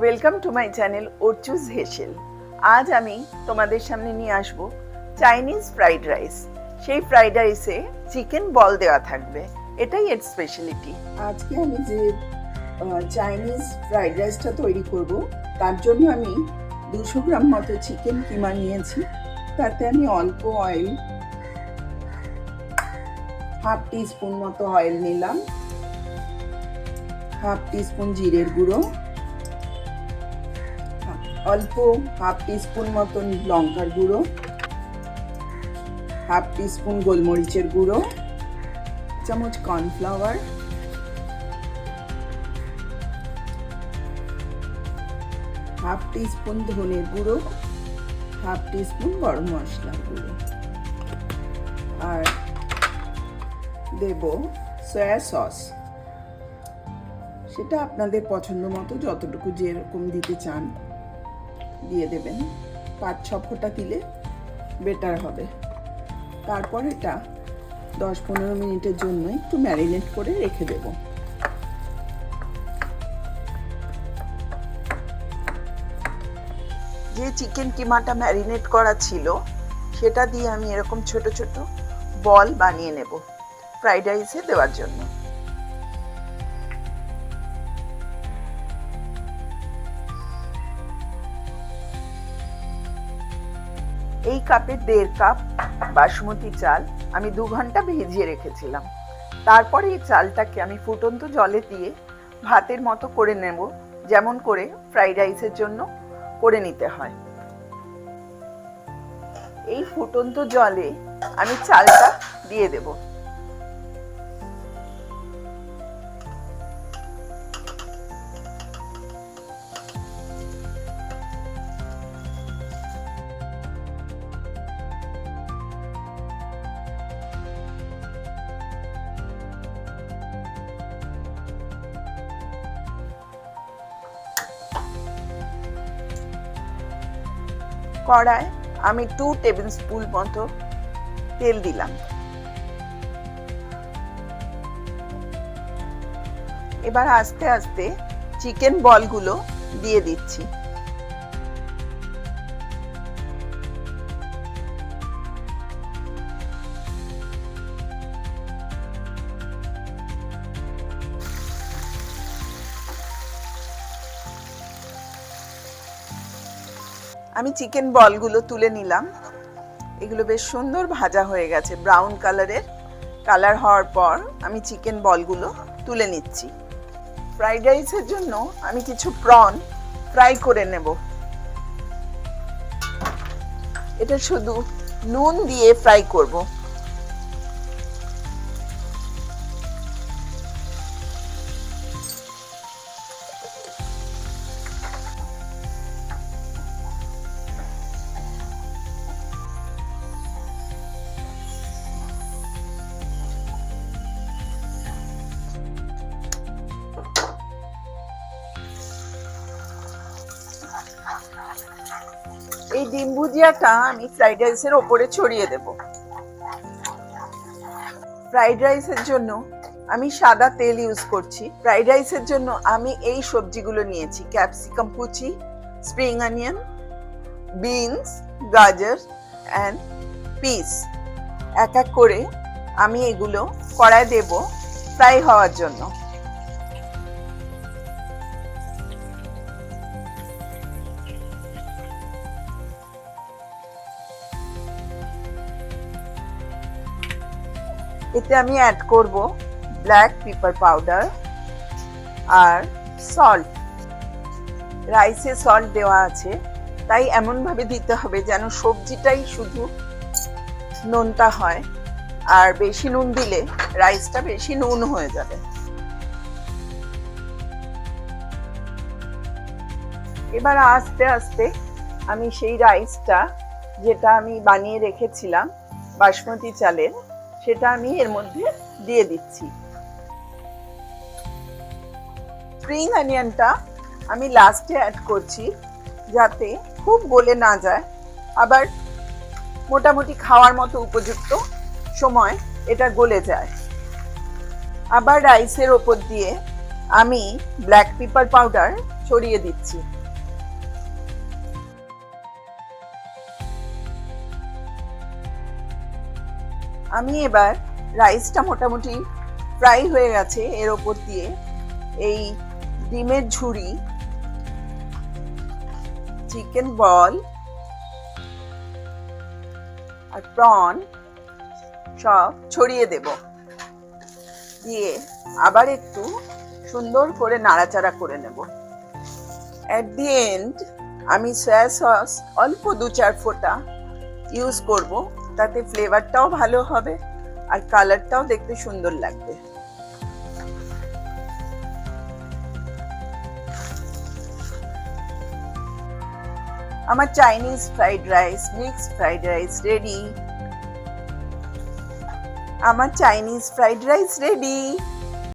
Welcome to my channel ওরচুজ হেসেল। আজ আমি তোমাদের সামনে নিয়ে আসব চাইনিজ ফ্রাইড রাইস। সেই ফ্রাইড রাইসে চিকেন বল দেওয়া থাকবে, এটাই এর স্পেশালিটি। আজকে আমি যে চাইনিজ ফ্রাইড রাইসটা তৈরি করব, তার জন্য আমি 200 গ্রাম মতো চিকেন কিমা নিয়েছি। তাতে আমি অল্প অয়েল, হাফ টিস্পুন মতো অয়েল নিলাম, হাফ টিস্পুন জিরের গুঁড়ো, অল্প হাফ টিস্পুন মতন লঙ্কার গুঁড়ো, হাফ টিস্পুন গোলমরিচের গুঁড়ো, চামচ কর্নফ্লাওয়ার, হাফ টিস্পুন ধনের গুঁড়ো, হাফ টিস্পুন গরম মশলার গুঁড়ো, আর দেব সয়া সস। সেটা আপনাদের পছন্দ মতো যতটুকু যেরকম দিতে চান দিয়ে দেবেন। 5-6 ফোঁটা দিলে বেটার হবে। তারপর এটা 10-15 মিনিটের জন্য একটু ম্যারিনেট করে রেখে দেব। যে চিকেন কিমাটা ম্যারিনেট করা ছিল সেটা দিয়ে আমি এরকম ছোট ছোট বল বানিয়ে নেব ফ্রাইড রাইসে দেওয়ার জন্য। এই কাপের 1.5 কাপ বাসমতি চাল আমি 2 ঘন্টা ভিজিয়ে রেখেছিলাম। তারপরে এই চালটাকে আমি ফুটন্ত জলে দিয়ে ভাতের মতো করে নেব, যেমন করে ফ্রাইড রাইসের জন্য করে নিতে হয়। এই ফুটন্ত জলে আমি চালটা দিয়ে দেব। কড়ায় আমি 2 টেবিল স্পুন মতো তেল দিলাম। এবার আস্তে আস্তে চিকেন বলগুলো দিয়ে দিচ্ছি। আমি চিকেন বলগুলো তুলে নিলাম। এগুলো বেশ সুন্দর ভাজা হয়ে গেছে, ব্রাউন কালার হওয়ার পর আমি চিকেন বলগুলো তুলে নিচ্ছি। ফ্রাইড রাইসের জন্য আমি কিছু প্রন ফ্রাই করে নেব। এটা শুধু নুন দিয়ে ফ্রাই করব। এই ডিম ভুজিয়াটা আমি ফ্রাইড রাইসের ওপরে ছড়িয়ে দেব। ফ্রাইড রাইসের জন্য আমি সাদা তেল ইউজ করছি। ফ্রাইড রাইসের জন্য আমি এই সবজিগুলো নিয়েছি: ক্যাপসিকাম কুচি, স্প্রিং অনিয়ন, বিনস, গাজর অ্যান্ড পিস। এক এক করে আমি এগুলো কড়ায় দেব ফ্রাই হওয়ার জন্য। এতে আমি অ্যাড করব ব্ল্যাক পেপার পাউডার আর সল্ট। রাইসে সল্ট দেওয়া আছে, তাই এমন ভাবে দিতে হবে যেন সবজিটাই শুধু নুনটা হয়, আর বেশি নুন দিলে রাইসটা বেশি নুন হয়ে যাবে। এবার আস্তে আস্তে আমি সেই রাইসটা, যেটা আমি বানিয়ে রেখেছিলাম বাসমতি চালের, সেটা আমি এর মধ্যে দিয়ে দিচ্ছি। স্প্রিং অনিয়নটা আমি লাস্টে অ্যাড করছি, যাতে খুব গলে না যায়, আবার মোটামুটি খাওয়ার মতো উপযুক্ত সময় এটা গলে যায়। আবার রাইসের ওপর দিয়ে আমি ব্ল্যাক পেপার পাউডার ছড়িয়ে দিচ্ছি। আমি এবার রাইসটা মোটামুটি ফ্রাই হয়ে গেছে, এর ওপর দিয়ে এই ডিমের ঝুড়ি, চিকেন বল আর প্রন সব ছড়িয়ে দেব। দিয়ে আবার একটু সুন্দর করে নাড়াচাড়া করে নেব। এট দি এন্ড আমি সয়া সস অল্প 2-4 ফোঁটা ইউজ করব, তাতে ফ্লেভারটাও ভালো হবে আর কালারটাও দেখতে সুন্দর লাগবে। আমার Chinese fried rice, mixed fried rice ready. আমার চাইনিজ ফ্রাইড রাইস রেডি।